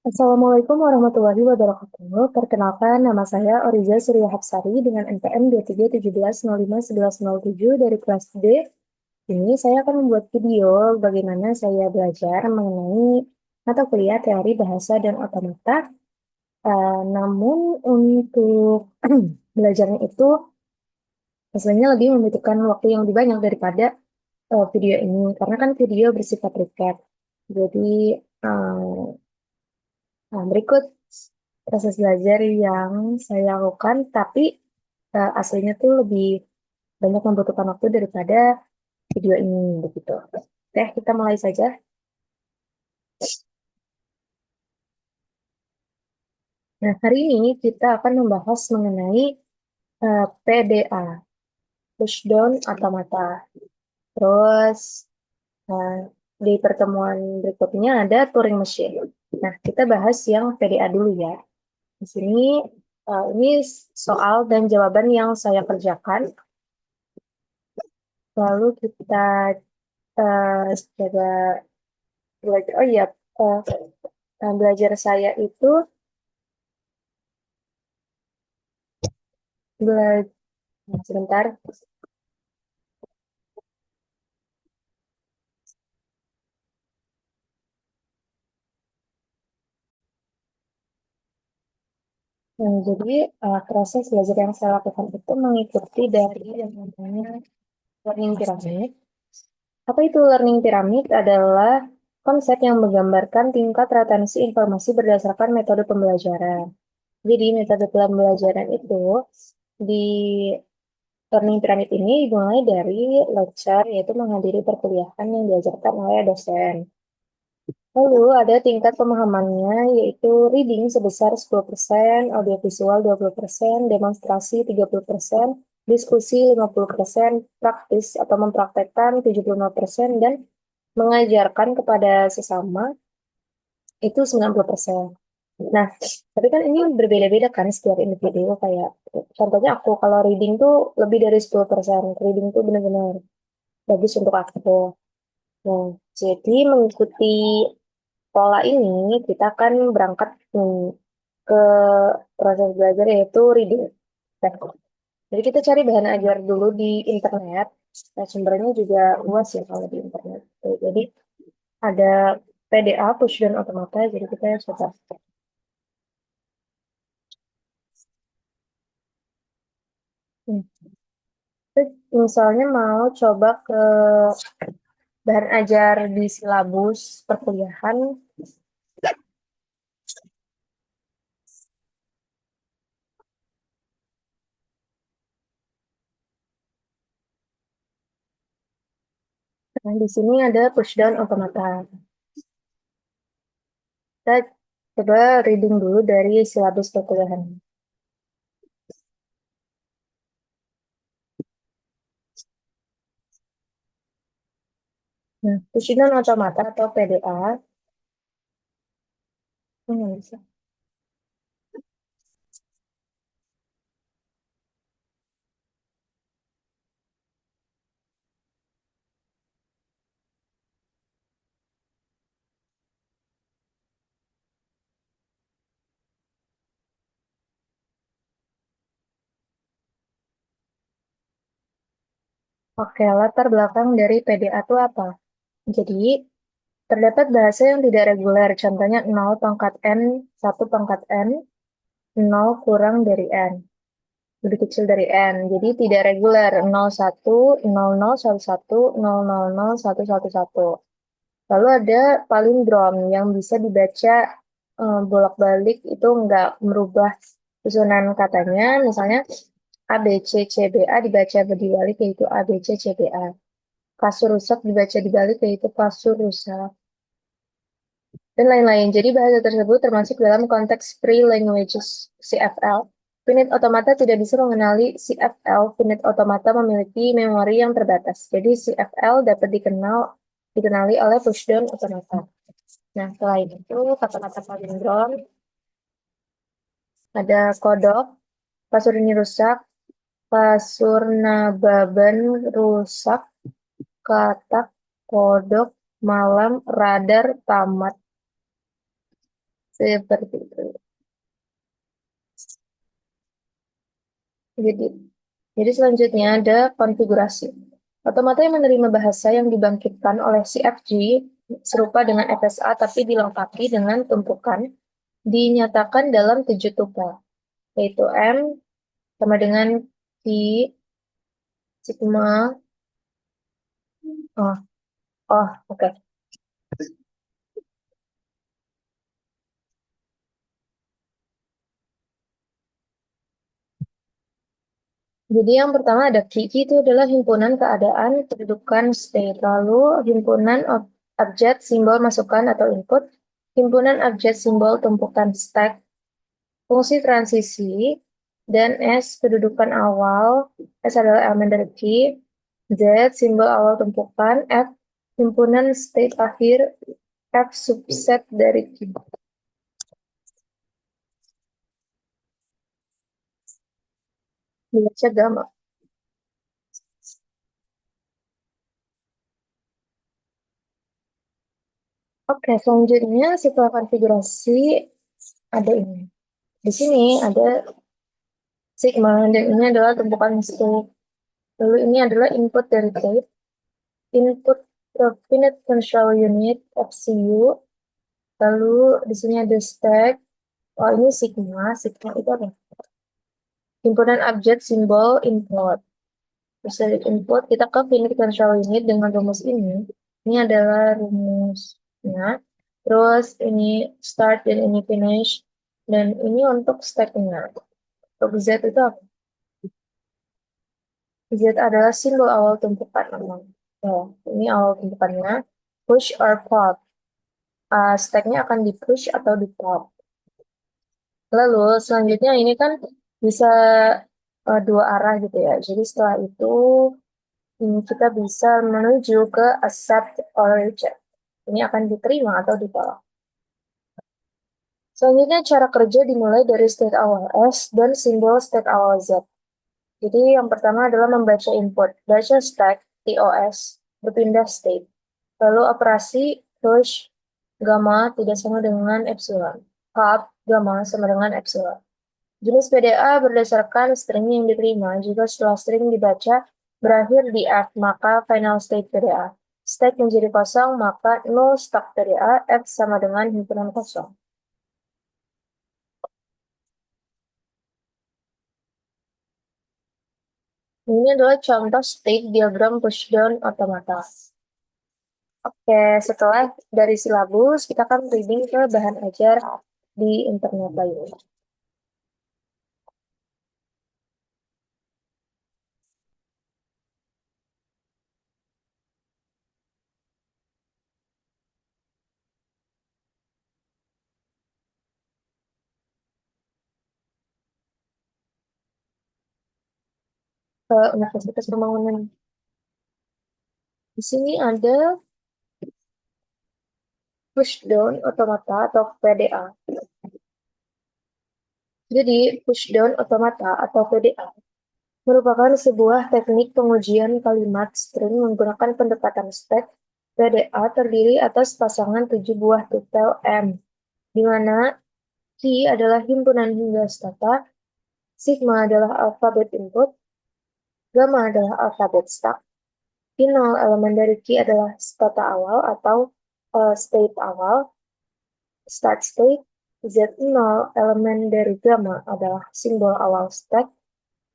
Assalamualaikum warahmatullahi wabarakatuh. Perkenalkan, nama saya Oriza Surya Hapsari dengan NPM 2317051107 dari kelas D. Ini saya akan membuat video bagaimana saya belajar mengenai mata kuliah teori bahasa dan otomata. Namun untuk belajarnya itu hasilnya lebih membutuhkan waktu yang lebih banyak daripada video ini, karena kan video bersifat recap. Jadi, eh, berikut proses belajar yang saya lakukan, tapi aslinya tuh lebih banyak membutuhkan waktu daripada video ini, begitu. Oke, kita mulai saja. Nah, hari ini kita akan membahas mengenai PDA, Pushdown Automata. Terus, eh, di pertemuan berikutnya ada Turing Machine. Nah, kita bahas yang PDA dulu ya. Di sini, ini soal dan jawaban yang saya kerjakan. Lalu kita coba belajar. Oh iya, eh, belajar saya itu belajar sebentar. Jadi proses belajar yang saya lakukan itu mengikuti dari yang namanya learning pyramid. Apa itu learning pyramid? Adalah konsep yang menggambarkan tingkat retensi informasi berdasarkan metode pembelajaran. Jadi metode pembelajaran itu di learning pyramid ini dimulai dari lecture, yaitu menghadiri perkuliahan yang diajarkan oleh dosen. Lalu ada tingkat pemahamannya, yaitu reading sebesar 10%, audiovisual 20%, demonstrasi 30%, diskusi 50%, praktis atau mempraktekkan 75%, dan mengajarkan kepada sesama itu 90%. Nah, tapi kan ini berbeda-beda kan setiap individu, kayak contohnya aku kalau reading tuh lebih dari 10%. Reading tuh benar-benar bagus untuk aku. Nah, jadi mengikuti pola ini, kita akan berangkat ke proses belajar yaitu reading. Nah, jadi kita cari bahan ajar dulu di internet. Nah, sumbernya juga luas ya kalau di internet. Tuh, jadi ada PDA, Push dan Automata, jadi kita coba. Hmm. Terus misalnya mau coba ke bahan ajar di silabus perkuliahan. Nah, di sini ada pushdown automata. Kita coba reading dulu dari silabus perkuliahan. Nah, pushdown automata atau PDA. Bisa. Oke, latar belakang dari PDA itu apa? Jadi, terdapat bahasa yang tidak reguler, contohnya 0 pangkat N, 1 pangkat N, 0 kurang dari N, lebih kecil dari N. Jadi tidak reguler, 01, 00, 11, 000, 111. Lalu ada palindrom yang bisa dibaca bolak-balik, itu nggak merubah susunan katanya. Misalnya A, B, C, C, B, A dibaca dibalik, yaitu A, B, C, C, B, A. Kasur rusak dibaca dibalik, yaitu kasur rusak, dan lain-lain. Jadi bahasa tersebut termasuk dalam konteks Free Languages CFL. Finite Automata tidak bisa mengenali CFL. Finite Automata memiliki memori yang terbatas. Jadi CFL dapat dikenali oleh Pushdown Automata. Nah, selain itu, kata-kata palindrom, ada kodok, kasur ini rusak, kasur nababan rusak, katak, kodok, malam, radar, tamat. Seperti itu. Jadi, jadi selanjutnya ada konfigurasi. Otomata yang menerima bahasa yang dibangkitkan oleh CFG serupa dengan FSA tapi dilengkapi dengan tumpukan dinyatakan dalam 7 tuple, yaitu M sama dengan Q, sigma, oh, oh, oke. Jadi yang pertama ada Q. Q itu adalah himpunan keadaan, kedudukan, state. Lalu himpunan abjad, simbol masukan atau input. Himpunan abjad, simbol tumpukan stack. Fungsi transisi. Dan S kedudukan awal. S adalah elemen dari Q. Z simbol awal tumpukan. F himpunan state akhir. F subset dari Q. Dibaca gamma. Oke, selanjutnya setelah konfigurasi ada ini. Di sini ada sigma, dan ini adalah tumpukan state. Lalu ini adalah input dari tape, input finite control unit FCU. Lalu di sini ada stack. Oh, ini sigma. Sigma itu apa? Himpunan abjad simbol input. Terus dari input kita ke finite control unit dengan rumus ini. Ini adalah rumusnya. Terus ini start dan ini finish. Dan ini untuk stacknya. Untuk Z itu apa? Z adalah simbol awal tumpukan memang. Oh, ini awal tumpukannya. Push or pop. Stacknya akan di push atau di pop. Lalu selanjutnya ini kan bisa dua arah gitu ya. Jadi setelah itu kita bisa menuju ke accept or reject. Ini akan diterima atau ditolak. Selanjutnya cara kerja dimulai dari state awal S dan simbol state awal Z. Jadi yang pertama adalah membaca input, baca stack TOS, berpindah state. Lalu operasi push gamma tidak sama dengan epsilon. Pop gamma sama dengan epsilon. Jenis PDA berdasarkan string yang diterima. Jika setelah string dibaca berakhir di F, maka final state PDA. State menjadi kosong, maka null stack PDA, F sama dengan himpunan kosong. Ini adalah contoh state diagram pushdown otomata. Oke, setelah dari silabus, kita akan reading ke bahan ajar di internet lainnya. Ke Universitas Pembangunan. Di sini ada pushdown otomata atau PDA. Jadi, pushdown otomata atau PDA merupakan sebuah teknik pengujian kalimat string menggunakan pendekatan stack. PDA terdiri atas pasangan 7 buah tuple M, di mana key adalah himpunan hingga stata, sigma adalah alfabet input, gamma adalah alfabet stack, final elemen dari key adalah stata awal atau state awal, start state, Z0 elemen dari gamma adalah simbol awal stack,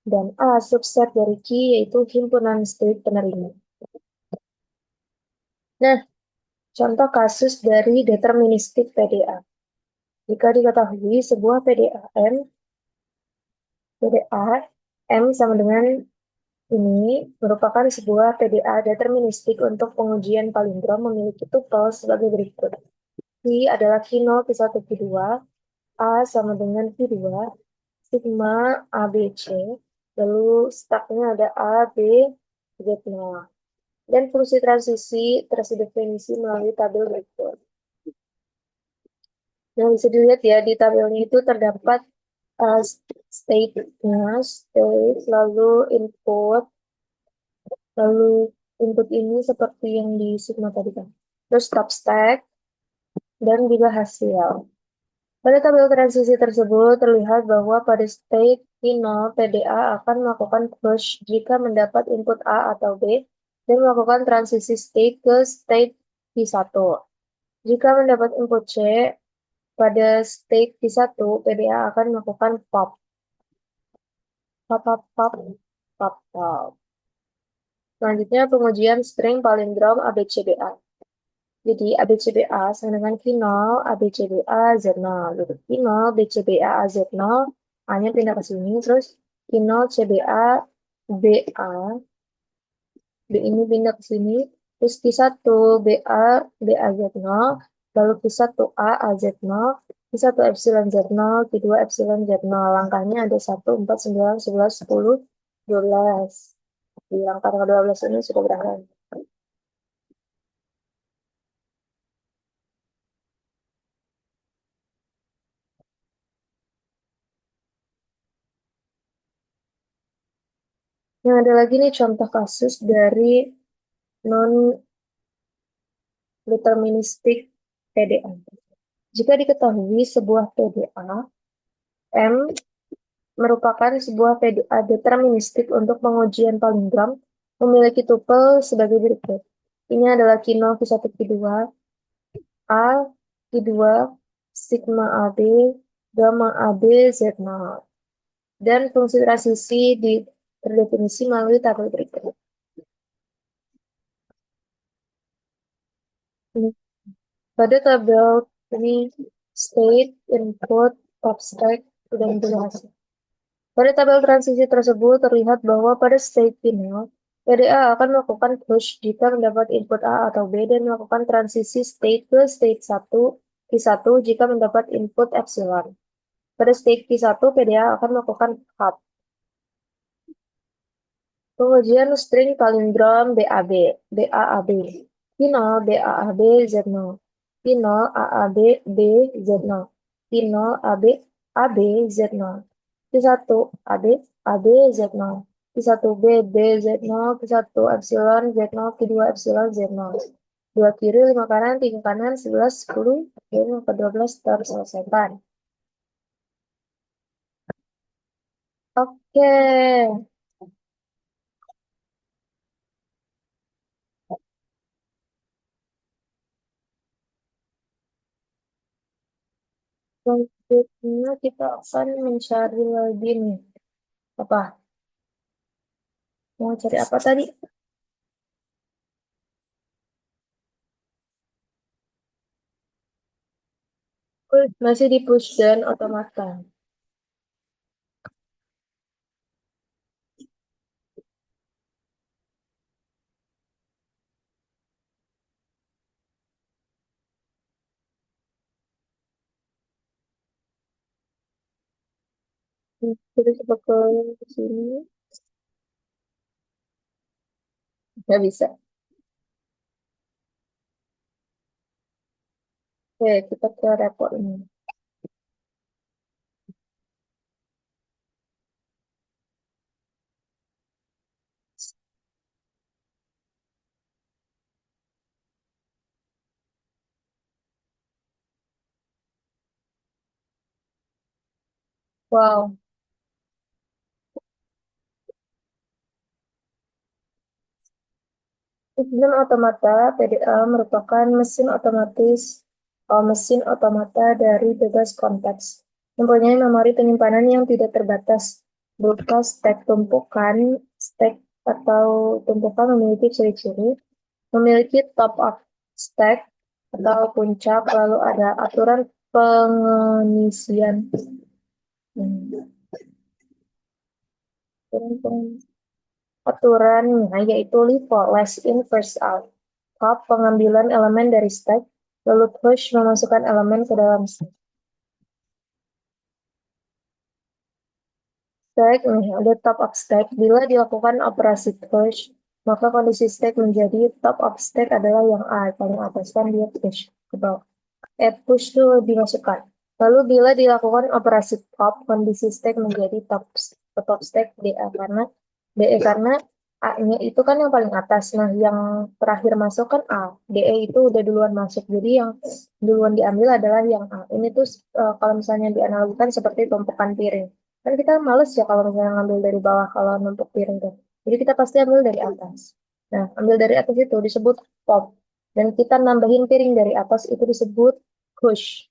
dan A subset dari Q yaitu himpunan state penerima. Nah, contoh kasus dari deterministik PDA. Jika diketahui sebuah PDA M sama dengan ini merupakan sebuah PDA deterministik untuk pengujian palindrom memiliki tuple sebagai berikut. Q adalah Q0, Q1, Q2, A sama dengan Q2, sigma ABC, lalu stacknya ada A, B, Z0. Dan fungsi transisi terdefinisi melalui tabel berikut. Nah, bisa dilihat ya, di tabelnya itu terdapat state-nya, state, lalu input, lalu input ini seperti yang di Sigma tadi kan. Terus top stack, dan juga hasil. Pada tabel transisi tersebut terlihat bahwa pada state T0, PDA akan melakukan push jika mendapat input A atau B dan melakukan transisi state ke state T1. Jika mendapat input C, pada state T1, PDA akan melakukan pop. Pop, pop, pop, pop, pop. Selanjutnya pengujian string palindrom ABCDA. Jadi ABCDA sama dengan Q0, ABCDA Z0. Gitu. Q0, BCBA Z0, A-nya pindah ke sini, terus Q0, CBA, BA, B ini pindah ke sini, terus Q1, BA, BA Z0, lalu Q1, A, AZ0, Q1 epsilon Z0, Q2 epsilon Z0. Langkahnya ada 1, 4, 9, 11, 10, 12. Di langkah ke-12 ini sudah berakhir. Yang ada lagi nih contoh kasus dari non-deterministik PDA. Jika diketahui sebuah PDA, M merupakan sebuah PDA deterministik untuk pengujian palindrom memiliki tupel sebagai berikut. Ini adalah Q0, Q1, Q2, A, Q2, sigma AB, gamma AB, Z0. Dan fungsi transisi terdefinisi melalui tabel berikut. Pada tabel ini state, input, top stack, dan dibahas. Pada tabel transisi tersebut terlihat bahwa pada state final, PDA akan melakukan push jika mendapat input A atau B dan melakukan transisi state ke state 1 Q1 jika mendapat input epsilon. Pada state Q1, PDA akan melakukan cut. Pengujian string palindrom BAB, BAAB. Q0, BAAB, Z0. Q0, AAB, B, Z0. Q0, AB, AB, Z0. Q1, AB, AB, Z0. Q1, B, B, Z0. Q1, epsilon, Z0. Q2, epsilon, Z0. 2 kiri, 5 kanan, 3 kanan, 11, 10, 12 terselesaikan. Oke. Selanjutnya kita akan mencari lagi nih. Apa? Mau cari apa tadi? Masih di push dan otomata. Kita coba ke sini. Nggak bisa. Oke, kita ke report ini. Wow. Sistem otomata PDA merupakan mesin otomata dari bebas konteks. Mempunyai memori penyimpanan yang tidak terbatas, berupa stack tumpukan. Stack atau tumpukan memiliki ciri-ciri, memiliki top up stack atau puncak, lalu ada aturan pengisian. Aturannya yaitu leave for last in first out. Pop pengambilan elemen dari stack, lalu push memasukkan elemen ke dalam stack. Stack nih, ada top up stack. Bila dilakukan operasi push, maka kondisi stack menjadi top up stack adalah yang A, paling atas kan dia push ke bawah. Push itu dimasukkan. Lalu bila dilakukan operasi pop, kondisi stack menjadi top stack DA karena A-nya itu kan yang paling atas. Nah, yang terakhir masuk kan A. DE itu udah duluan masuk. Jadi yang duluan diambil adalah yang A. Ini tuh kalau misalnya dianalogikan seperti tumpukan piring. Kan kita males ya kalau misalnya ngambil dari bawah kalau numpuk piring tuh. Jadi kita pasti ambil dari atas. Nah, ambil dari atas itu disebut top. Dan kita nambahin piring dari atas itu disebut push.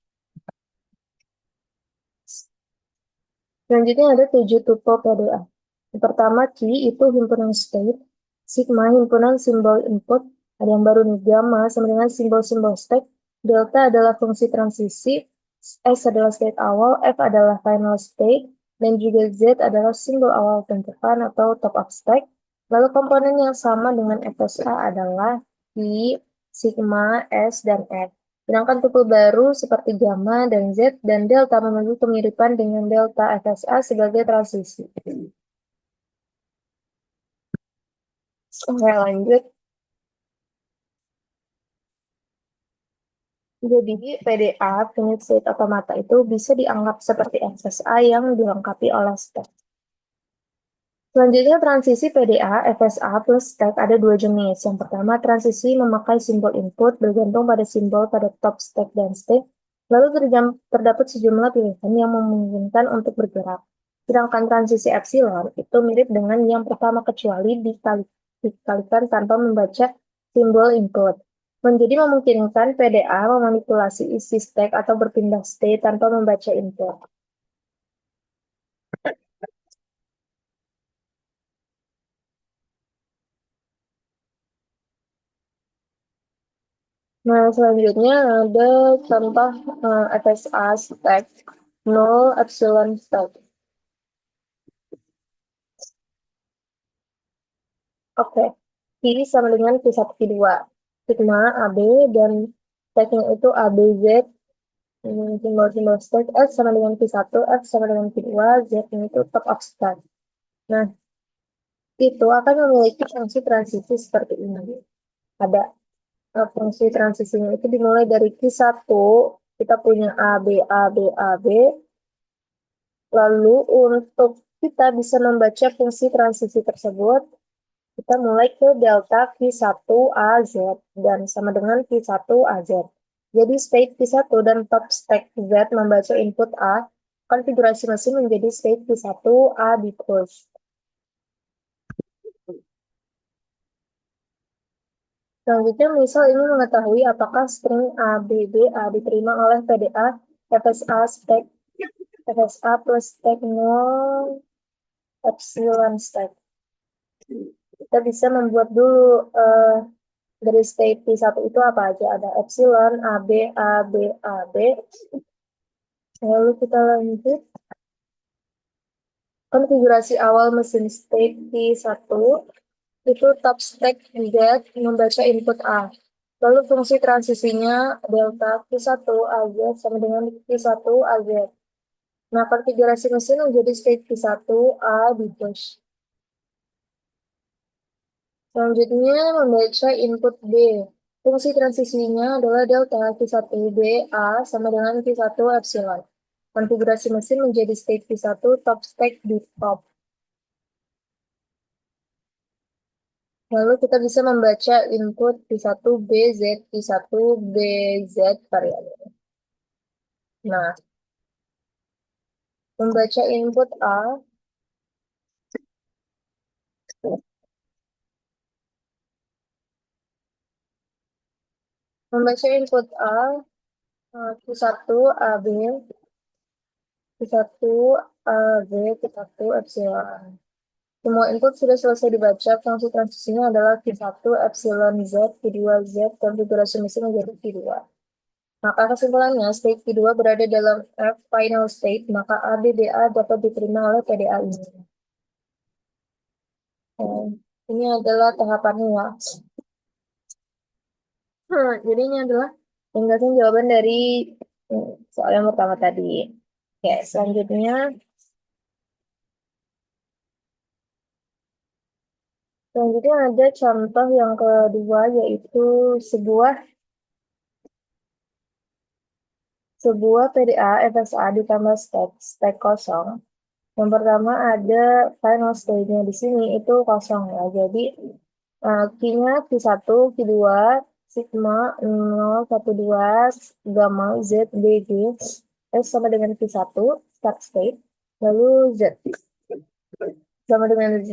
Selanjutnya ada 7 tuple PDA. Yang pertama, Q itu himpunan state, sigma himpunan simbol input, ada yang baru nih, gamma sama dengan simbol-simbol state, delta adalah fungsi transisi, S adalah state awal, F adalah final state, dan juga Z adalah simbol awal tentukan atau top up state. Lalu komponen yang sama dengan FSA adalah I, sigma, S, dan F. Sedangkan tuple baru seperti gamma dan Z dan delta memiliki kemiripan dengan delta FSA sebagai transisi. Oke, lanjut. Jadi PDA, finite state automata itu bisa dianggap seperti FSA yang dilengkapi oleh step. Selanjutnya transisi PDA, FSA plus stack ada dua jenis. Yang pertama transisi memakai simbol input bergantung pada simbol pada top stack dan state. Lalu terdapat sejumlah pilihan yang memungkinkan untuk bergerak. Sedangkan transisi epsilon itu mirip dengan yang pertama kecuali dikalikan tanpa membaca simbol input. Menjadi memungkinkan PDA memanipulasi isi stack atau berpindah state tanpa membaca input. Nah, selanjutnya ada contoh FSA stack, null epsilon stack. Oke, Q sama dengan Q1, Q2. Sigma, AB, dan stacknya itu ABZ, simbol-simbol stack, S sama dengan Q1, F sama dengan Q2, Z ini itu top of stack. Nah, itu akan memiliki fungsi transisi seperti ini. Ada fungsi transisinya itu dimulai dari Q1, kita punya A, B, A, B, A, B. Lalu untuk kita bisa membaca fungsi transisi tersebut, kita mulai ke delta Q1AZ dan sama dengan Q1AZ. Jadi state Q1 dan top stack Z membaca input A, konfigurasi mesin menjadi state Q1A di push. Selanjutnya, misal ingin mengetahui apakah string A diterima oleh PDA FSA stack FSA plus stack 0 epsilon stack. Kita bisa membuat dulu dari state P1 itu apa aja? Ada epsilon, AB, AB, AB. Lalu kita lanjut. Konfigurasi awal mesin state P1 itu top stack Z membaca input A. Lalu fungsi transisinya delta P1 AZ sama dengan P1 AZ. Nah, konfigurasi mesin menjadi state P1 A di push. Selanjutnya membaca input B. Fungsi transisinya adalah delta Q1B A sama dengan Q1 epsilon. Konfigurasi mesin menjadi state Q1 top stack di top. Lalu kita bisa membaca input Q1 BZ, Q1 BZ variabel. Nah, membaca input A, membaca input A, Q1 AB, Q1 AB, Q1 epsilon. Semua input sudah selesai dibaca, fungsi transisinya adalah Q1 epsilon Z, Q2 Z, konfigurasi mesin menjadi Q2. Maka kesimpulannya, state Q2 berada dalam F final state, maka ABDA dapat diterima oleh PDA ini. Ini adalah tahapannya ya. Jadi ini adalah ringkasan jawaban dari soal yang pertama tadi. Oke, selanjutnya ada contoh yang kedua yaitu sebuah sebuah PDA FSA ditambah stack kosong Yang pertama ada final state-nya di sini itu kosong ya. Jadi Q-nya Q1, Q2, sigma 012, gamma Z, BG, S sama dengan Q1, start state, lalu Z sama dengan Z.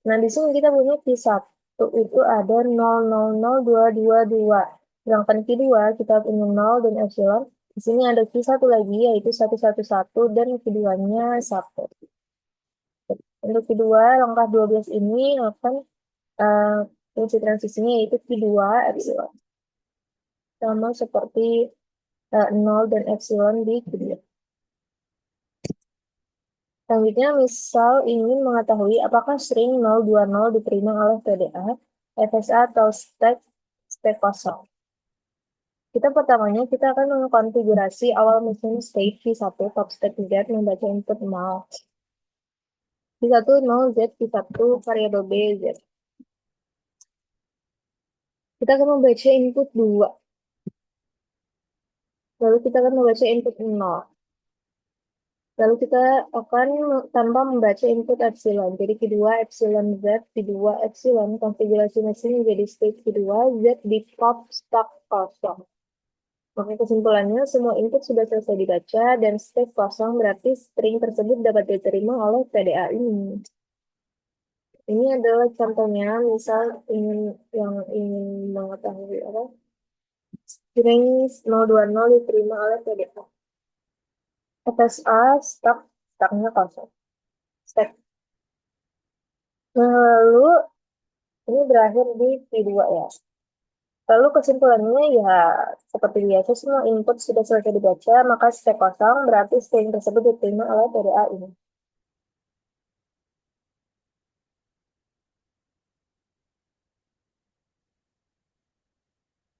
Nah, di sini kita punya Q1 itu ada 0,00222. Sedangkan Q2 kita punya 0 dan epsilon. Di sini ada Q1 lagi yaitu 111 dan Q2-nya 1. Untuk kedua, langkah 12 ini akan uh, fungsi transisinya yaitu Q2 epsilon. Sama seperti 0 dan epsilon di Q2. Selanjutnya, misal ingin mengetahui apakah string 020 diterima oleh PDA, FSA, atau stack kosong. Kita pertamanya kita akan mengkonfigurasi awal mesin state V1 top stack Z membaca input 0. V1 0 Z, V1 variabel B Z. Kita akan membaca input 2. Lalu kita akan membaca input 0. Lalu kita akan tanpa membaca input epsilon. Jadi kedua epsilon Z, kedua epsilon konfigurasi mesin menjadi state kedua Z di top stack kosong. Maka kesimpulannya semua input sudah selesai dibaca dan state kosong berarti string tersebut dapat diterima oleh PDA ini. Ini adalah contohnya, misal ingin mengetahui apa string 020 diterima oleh PDA. FSA stacknya kosong. Stack. Nah, lalu ini berakhir di P2 ya. Lalu kesimpulannya ya seperti biasa semua input sudah selesai dibaca, maka stack kosong berarti string tersebut diterima oleh PDA ini.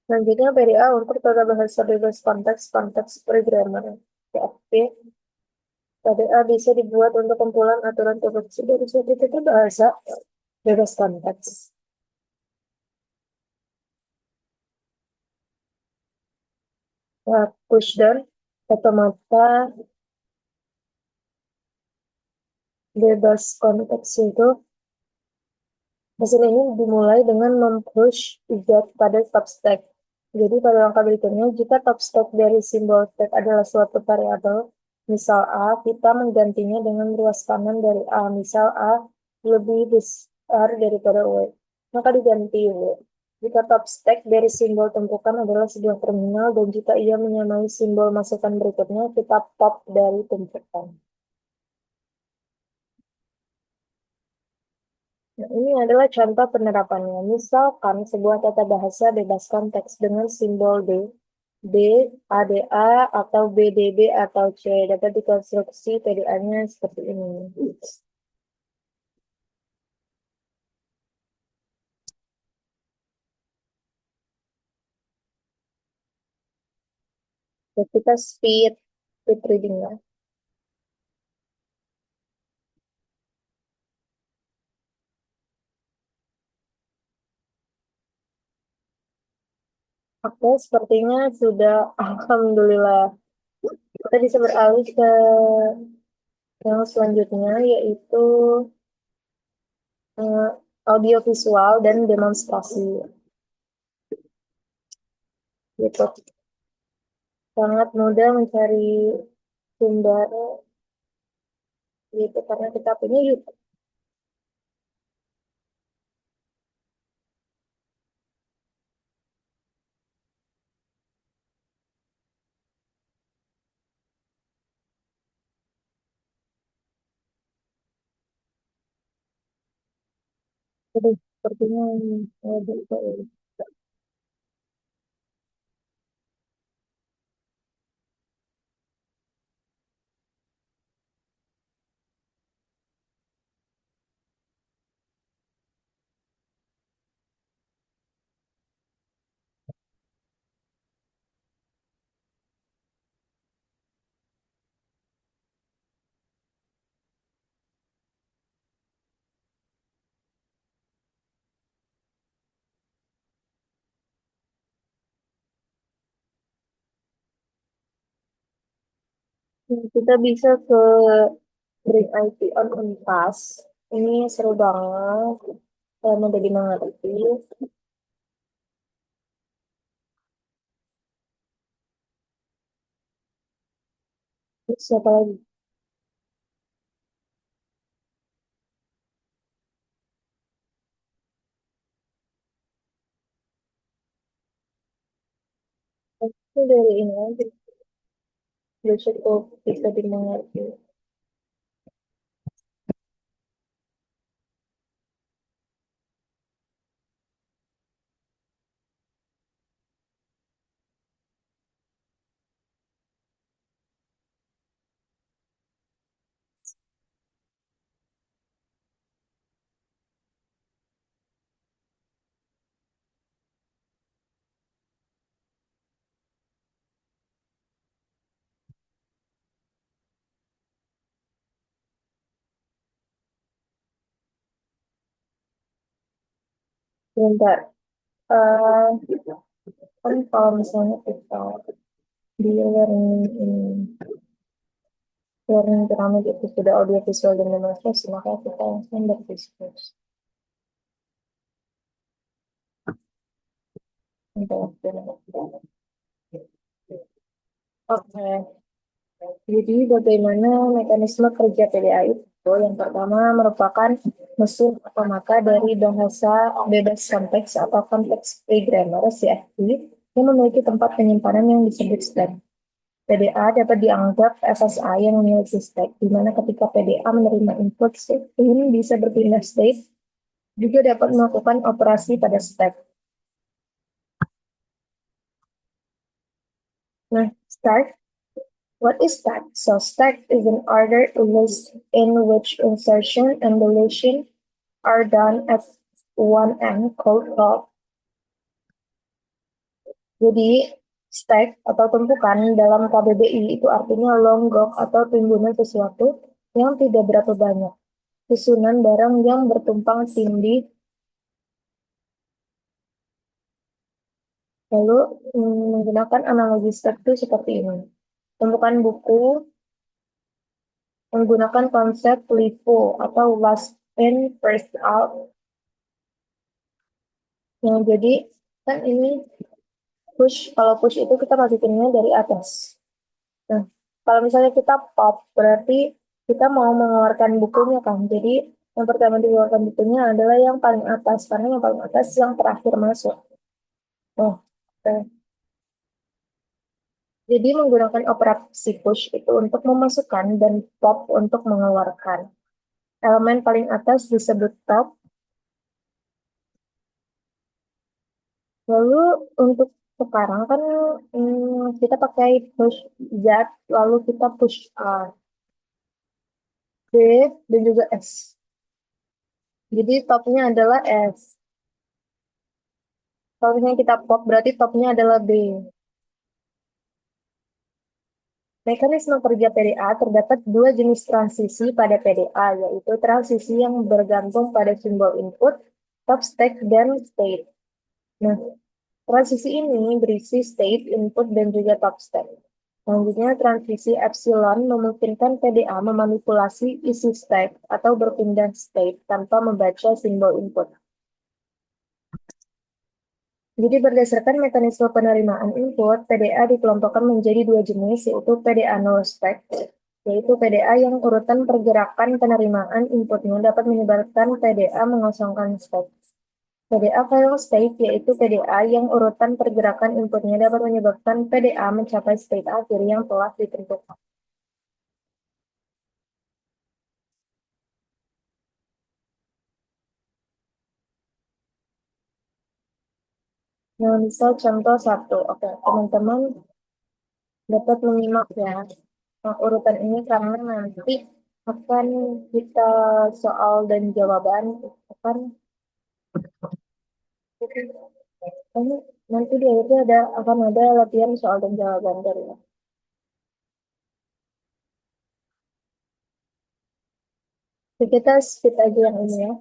Selanjutnya PDA untuk tata bahasa bebas konteks programmer. PFP. PDA bisa dibuat untuk kumpulan aturan produksi dari suatu tata bahasa bebas konteks. Nah, pushdown otomata bebas konteks itu mesin ini dimulai dengan mempush Z pada top stack. Jadi pada langkah berikutnya, jika top stack dari simbol stack adalah suatu variabel, misal A, kita menggantinya dengan ruas kanan dari A. Misal A lebih besar daripada W, maka diganti W. Jika top stack dari simbol tumpukan adalah sebuah terminal dan jika ia menyamai simbol masukan berikutnya, kita pop dari tumpukan. Nah, ini adalah contoh penerapannya. Misalkan sebuah tata bahasa bebaskan teks dengan simbol B, ADA, atau BDB, atau C. Dapat dikonstruksi PDA-nya seperti ini. Jadi kita speed reading ya. Oke, sepertinya sudah, alhamdulillah. Kita bisa beralih ke yang selanjutnya, yaitu eh, audiovisual dan demonstrasi. Gitu. Sangat mudah mencari sumber gitu karena kita punya YouTube. Jadi sepertinya ada kita bisa ke Bring IT on Unpas. Ini seru banget. Mudah dimengerti. Terus siapa lagi? Itu dari ini aja. Udah cukup bisa dimengerti. Bentar. Kan kalau misalnya kita di learning pyramid itu sudah audio visual dan demonstrasi, maka kita langsung berdiskus. Oke, jadi bagaimana mekanisme kerja PDA itu? Yang pertama merupakan mesin otomata dari bahasa bebas konteks atau konteks free grammar CFG yang memiliki tempat penyimpanan yang disebut stack. PDA dapat dianggap FSA yang memiliki stack, di mana ketika PDA menerima input state, ini bisa berpindah state, juga dapat melakukan operasi pada stack. Nah, stack. What is stack? So stack is an ordered list in which insertion and deletion are done at one end called top. Jadi stack atau tumpukan dalam KBBI itu artinya longgok atau timbunan sesuatu yang tidak berapa banyak. Susunan barang yang bertumpang tindih. Lalu menggunakan analogi stack itu seperti ini. Tumpukan buku menggunakan konsep LIFO atau last in first out. Nah, jadi kan ini push, kalau push itu kita masukinnya dari atas. Nah, kalau misalnya kita pop, berarti kita mau mengeluarkan bukunya kan. Jadi yang pertama dikeluarkan bukunya adalah yang paling atas, karena yang paling atas yang terakhir masuk. Oh, oke. Jadi menggunakan operasi push itu untuk memasukkan dan pop untuk mengeluarkan. Elemen paling atas disebut top. Lalu untuk sekarang kan kita pakai push Z, lalu kita push R, B, dan juga S. Jadi topnya adalah S. Kalau misalnya kita pop berarti topnya adalah B. Mekanisme kerja PDA terdapat dua jenis transisi pada PDA, yaitu transisi yang bergantung pada simbol input, top stack, dan state. Nah, transisi ini berisi state, input, dan juga top stack. Selanjutnya, transisi epsilon memungkinkan PDA memanipulasi isi stack atau berpindah state tanpa membaca simbol input. Jadi berdasarkan mekanisme penerimaan input, PDA dikelompokkan menjadi dua jenis, yaitu PDA null spec, yaitu PDA yang urutan pergerakan penerimaan inputnya dapat menyebabkan PDA mengosongkan spek. PDA fail state, yaitu PDA yang urutan pergerakan inputnya dapat menyebabkan PDA mencapai state akhir yang telah ditentukan. Nah, misal contoh satu. Oke, teman-teman dapat menyimak ya. Nah, urutan ini karena nanti akan kita soal dan jawaban akan ini nanti di akhirnya akan ada latihan soal dan jawaban dari. Jadi kita skip aja yang ini ya.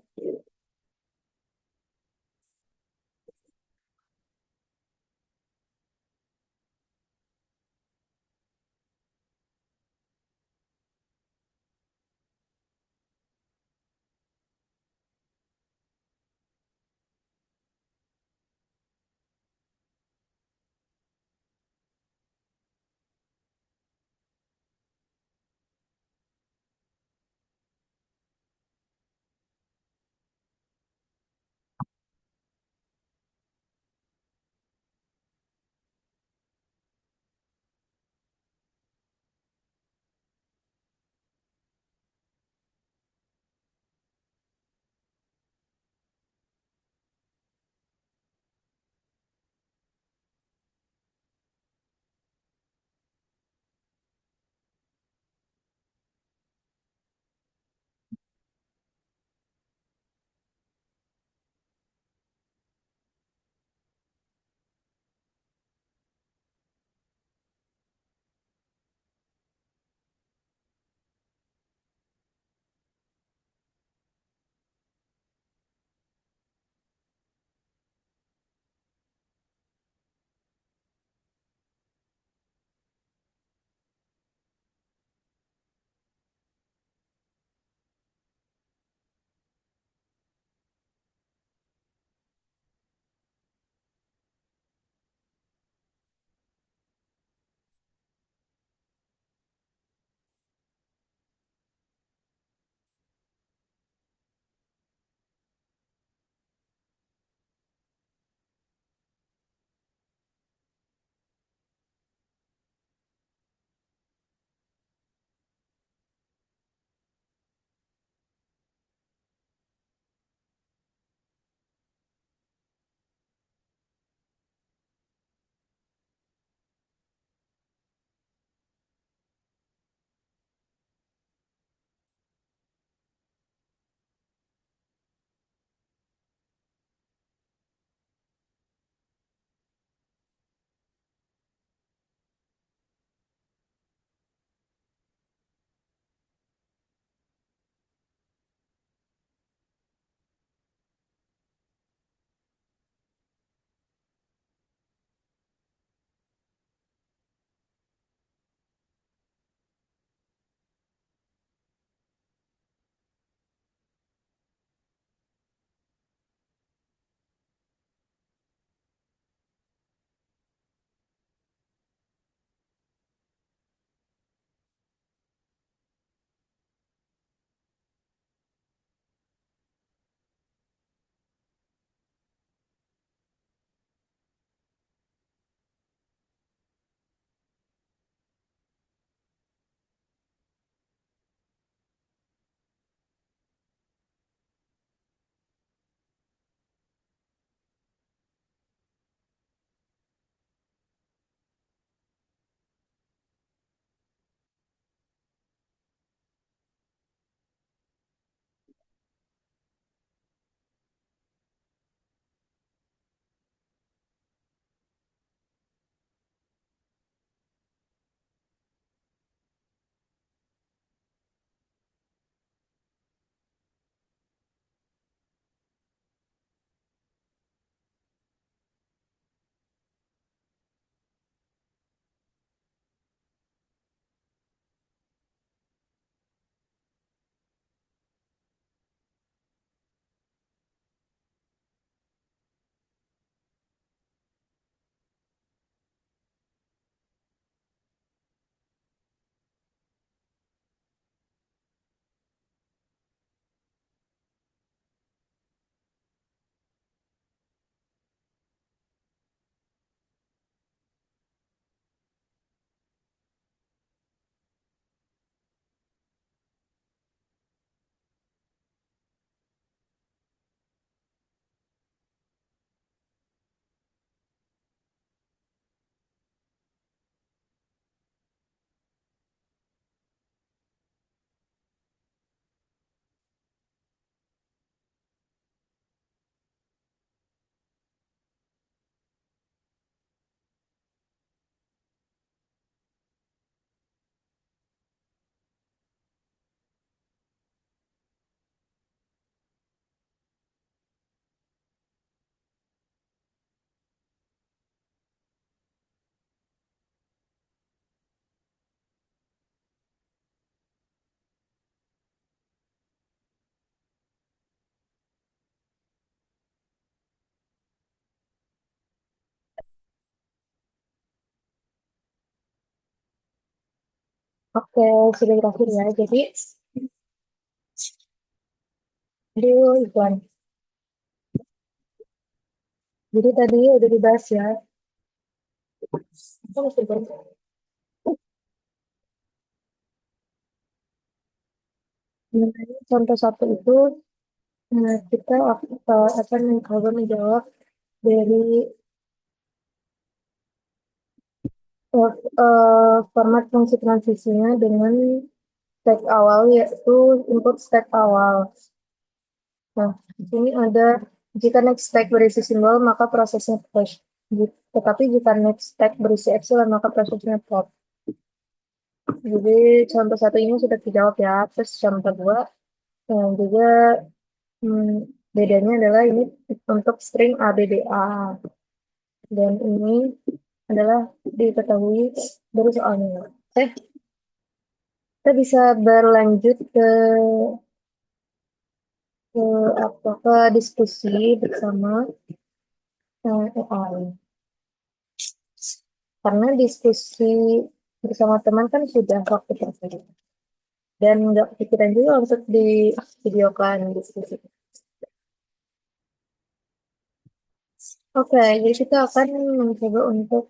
Oke, sudah berakhir ya. Aduh, Ivan. Jadi tadi udah dibahas ya. Aku mesti mengenai contoh satu itu, kita akan mencoba menjawab dari format fungsi transisinya dengan step awal, yaitu input step awal. Nah, di sini ada jika next stack berisi simbol, maka prosesnya push. Tetapi jika next stack berisi epsilon, maka prosesnya pop. Jadi contoh satu ini sudah dijawab ya. Terus contoh dua juga hmm, bedanya adalah ini untuk string ABBA. Dan ini adalah diketahui dari soalnya. Eh, kita bisa berlanjut ke apa ke diskusi bersama AI. Karena diskusi bersama teman kan sudah waktu tertentu. Dan nggak kepikiran juga untuk di videokan diskusi. Oke, jadi kita akan mencoba untuk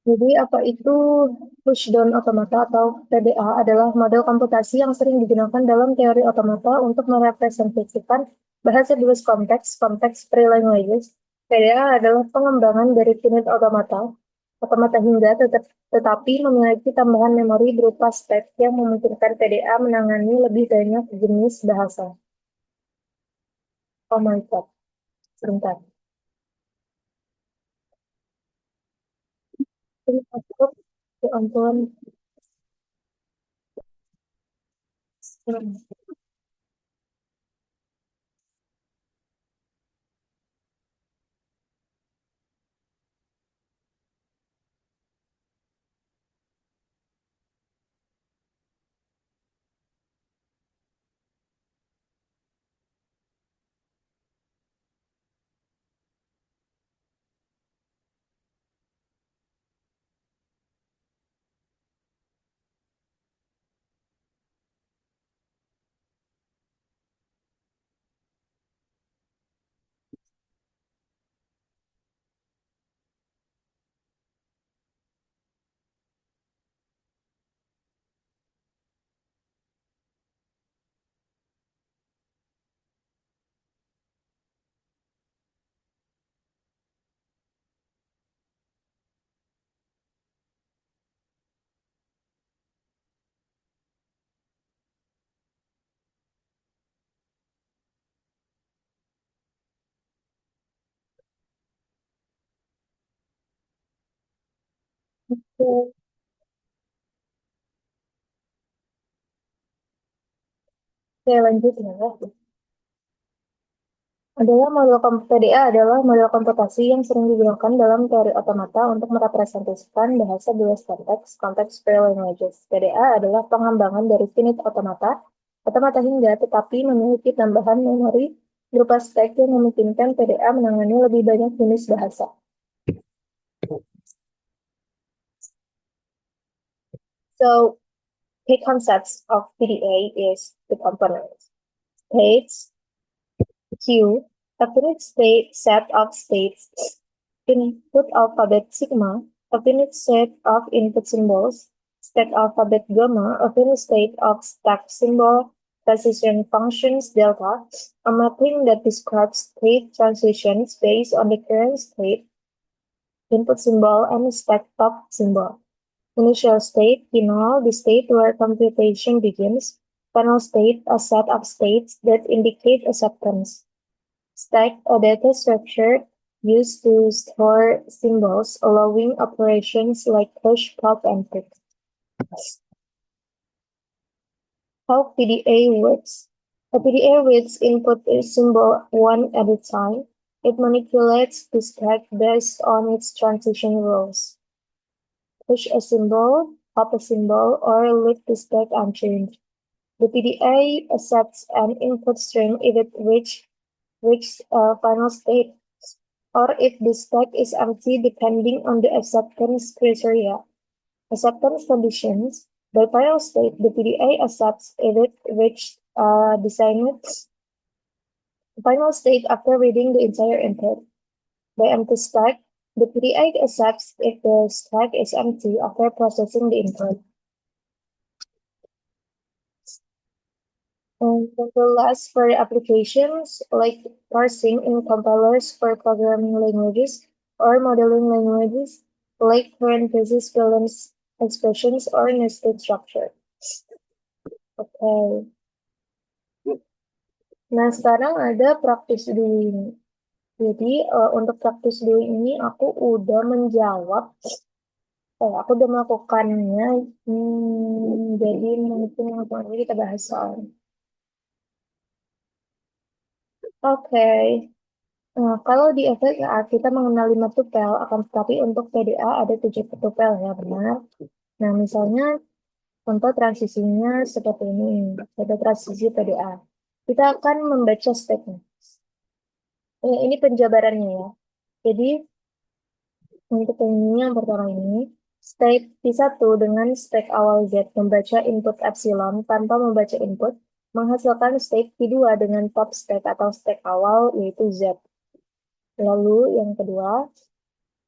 jadi apa itu pushdown otomata atau PDA adalah model komputasi yang sering digunakan dalam teori otomata untuk merepresentasikan bahasa tulis konteks, konteks pre-languages. PDA adalah pengembangan dari finite otomata, otomata hingga tetapi memiliki tambahan memori berupa step yang memungkinkan PDA menangani lebih banyak jenis bahasa. Oh my God, sebentar. Ini masuk, ya ampun. Oke, oke, lanjut ya. PDA adalah model komputasi yang sering digunakan dalam teori otomata untuk merepresentasikan bahasa berbasis konteks, konteks pre-languages. PDA adalah pengembangan dari finite otomata, otomata hingga, tetapi memiliki tambahan memori berupa stack yang memungkinkan PDA menangani lebih banyak jenis bahasa. So key concepts of PDA is the components. States, Q, a finite state set of states, input alphabet sigma, a finite set of input symbols, stack alphabet gamma, a finite state of stack symbol, transition functions delta, a mapping that describes state transitions based on the current state, input symbol, and stack top symbol. Initial state, final, the state where computation begins. Final state, a set of states that indicate acceptance. Stack, a data structure used to store symbols, allowing operations like push, pop, and pick. How PDA works. A PDA reads input symbol one at a time. It manipulates the stack based on its transition rules. Push a symbol, pop a symbol, or leave the stack unchanged. The PDA accepts an input string if it reaches a final state, or if the stack is empty depending on the acceptance criteria. Acceptance conditions. By final state, the PDA accepts if it reached designed final state after reading the entire input. By empty stack, the PDA accepts if the stack is empty after processing the input. And the last for applications like parsing in compilers for programming languages or modeling languages like parentheses, columns, expressions, or nested structure. Oke. Nah, sekarang ada practice doing. Jadi, untuk practice doing ini aku udah menjawab, aku udah melakukannya. Jadi mungkin langsung aja kita bahas soalnya. Oke. Nah, kalau di FSA kita mengenal 5 tupel, akan tetapi untuk PDA ada 7 tupel ya, benar. Nah, misalnya contoh transisinya seperti ini, ada transisi PDA. Kita akan membaca stepnya. Ini penjabarannya ya. Jadi, untuk yang pertama ini, state P1 dengan state awal Z membaca input epsilon tanpa membaca input, menghasilkan state P2 dengan top state atau state awal yaitu Z. Lalu yang kedua,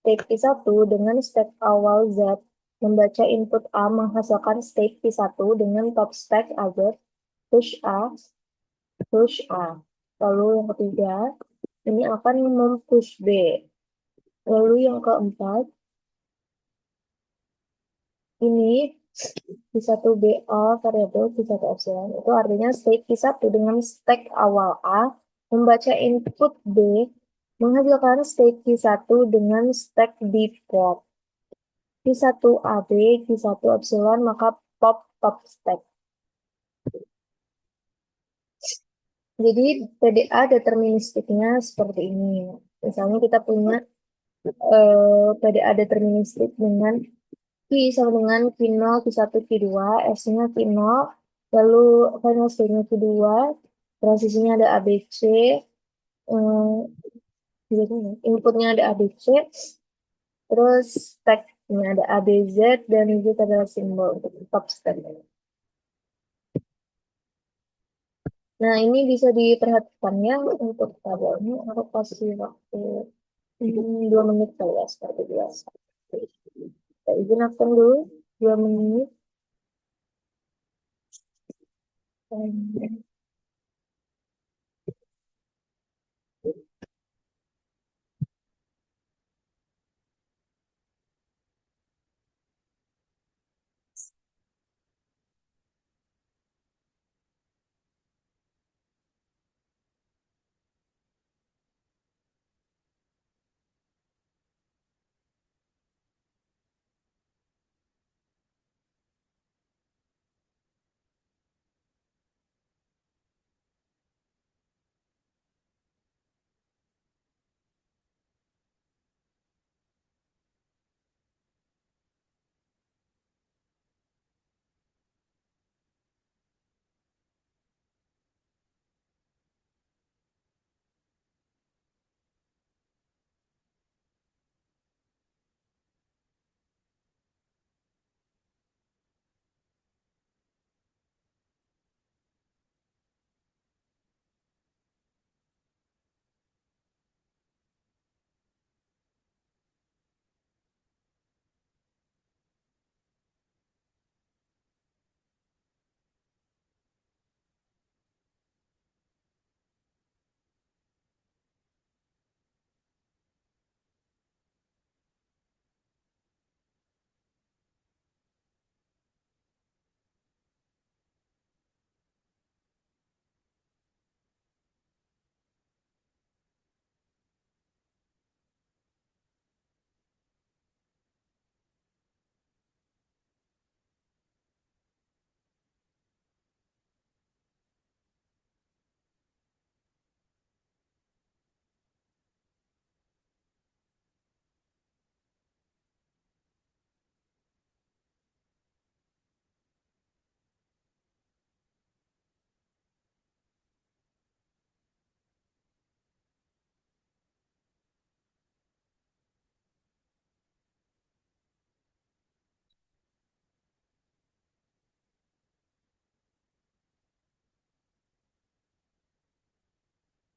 state P1 dengan state awal Z membaca input A menghasilkan state P1 dengan top stack AZ, push A, push A. Lalu yang ketiga, ini akan mempush B. Lalu yang keempat, ini P1BA variabel P1 epsilon. Itu artinya state P1 dengan stack awal A membaca input B menghasilkan state P1 dengan stack B pop. P1AB, P1 epsilon, maka pop top stack. Jadi PDA deterministiknya seperti ini. Misalnya kita punya PDA deterministik dengan Q sama dengan Q0, Q1, Q2, S-nya Q0, lalu final state-nya Q2, transisinya ada ABC, inputnya ada ABC, terus stack-nya ada ABZ, dan Z adalah simbol untuk top stack. Nah, ini bisa diperhatikan ya untuk tabelnya. Aku kasih waktu 2 menit kali ya, seperti biasa. Kita izinkan dulu 2 menit.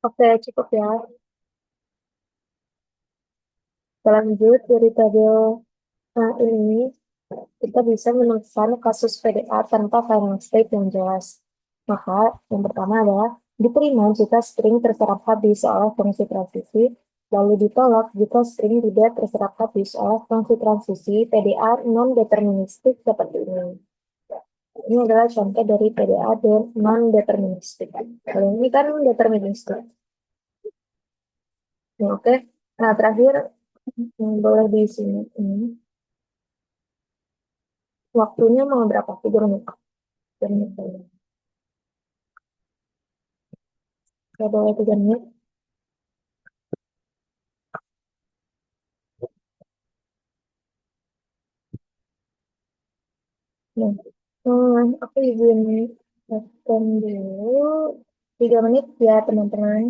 Oke, cukup ya. Kita lanjut dari tabel ini. Kita bisa menemukan kasus PDA tanpa final state yang jelas. Maka, yang pertama adalah diterima jika string terserap habis oleh fungsi transisi, lalu ditolak jika string tidak terserap habis oleh fungsi transisi PDA non-deterministik seperti ini. Ini adalah contoh dari PDA non-deterministik. Kalau ini kan deterministik. Ya, oke. Nah, terakhir, boleh di sini. Waktunya mau berapa? 3 menit. 3 menit. Ya, boleh 3 menit. Nah, aku izin tekan dulu 3 menit ya teman-teman.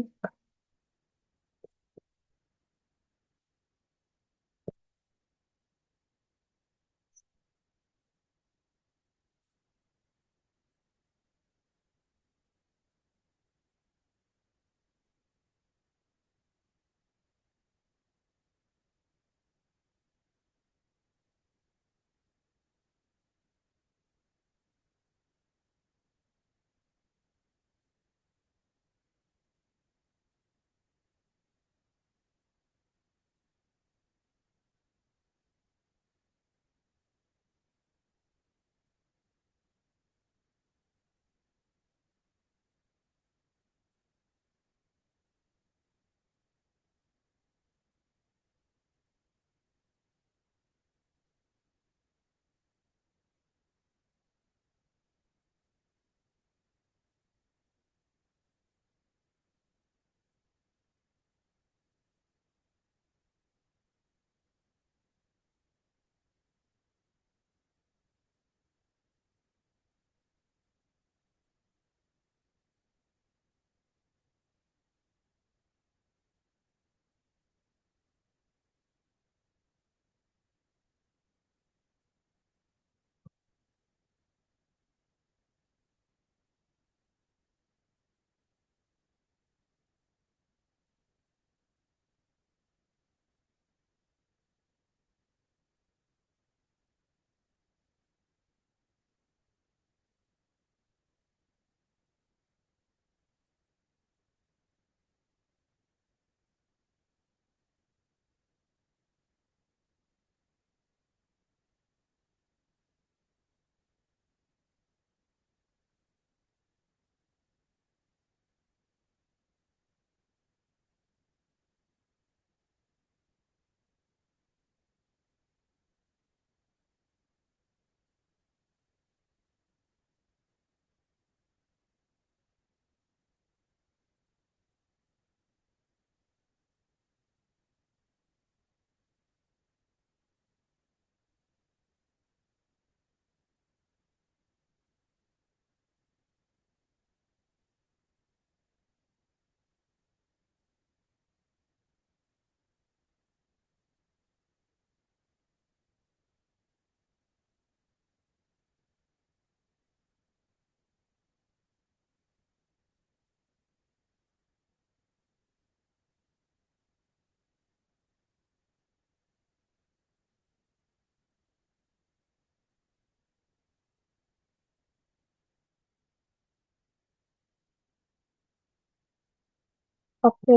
Oke,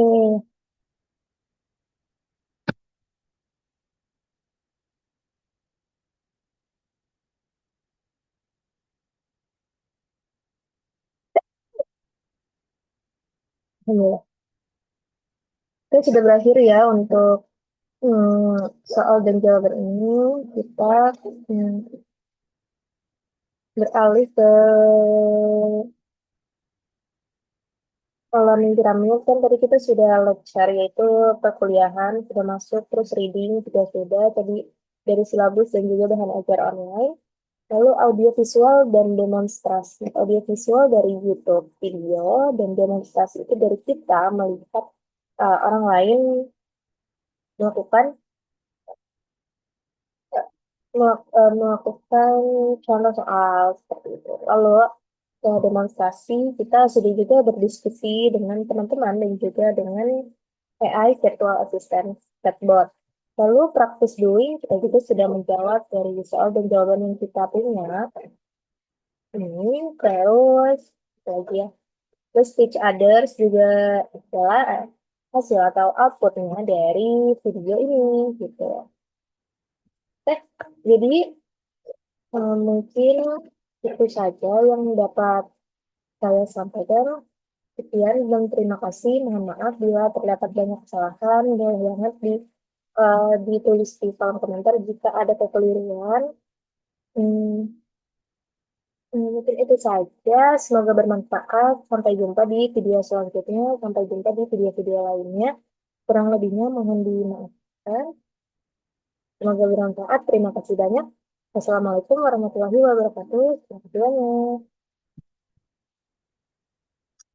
ya. Kita sudah berakhir ya untuk soal dan jawaban ini. Kita hmm, beralih ke learning piramid. Kan tadi kita sudah lecture, yaitu perkuliahan, sudah masuk, terus reading juga sudah. Tadi dari silabus dan juga bahan ajar online. Lalu audiovisual dan demonstrasi. Audiovisual dari YouTube video dan demonstrasi itu dari kita melihat orang lain melakukan melakukan contoh soal seperti itu. Lalu demonstrasi, kita sudah juga berdiskusi dengan teman-teman dan juga dengan AI virtual assistant chatbot. Lalu practice doing kita juga sudah menjawab dari soal dan jawaban yang kita punya. Ini terus apa lagi ya. Terus teach others juga adalah hasil atau outputnya dari video ini gitu. Eh, jadi mungkin itu saja yang dapat saya sampaikan. Sekian dan terima kasih. Mohon maaf bila terdapat banyak kesalahan. Boleh banget ditulis di kolom komentar jika ada kekeliruan. Hmm, mungkin itu saja. Semoga bermanfaat. Sampai jumpa di video selanjutnya. Sampai jumpa di video-video lainnya. Kurang lebihnya mohon dimaafkan. Semoga bermanfaat. Terima kasih banyak. Wassalamualaikum warahmatullahi wabarakatuh. Selamat jalan.